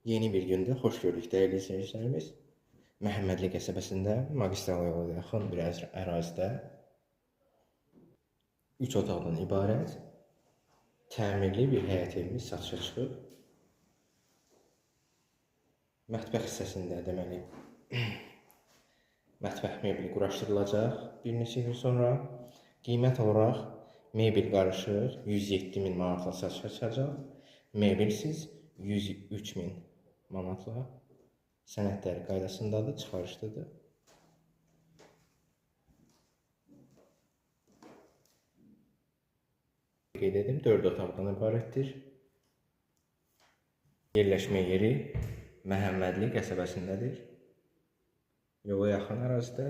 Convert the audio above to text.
Yeni bir gündə xoş gördük dəyərli izləyicilərimiz. Məhəmmədli qəsəbəsində magistral yola yaxın bir ərazidə 3 otaqdan ibarət təmirli bir həyət evimiz satışa çıxıb. Mətbəx hissəsində deməli mətbəx mebeli quraşdırılacaq bir neçə gün sonra. Qiymət olaraq mebel qarışıq 107.000 manatla satışa çıxacaq. Mebelsiz 103.000 manatla. Sənədləri qaydasındadır, çıxarışlıdır. Qeyd edim, 4 otaqdan ibarətdir. Yerləşmə yeri Məhəmmədli qəsəbəsindədir. Yola yaxın ərazidə.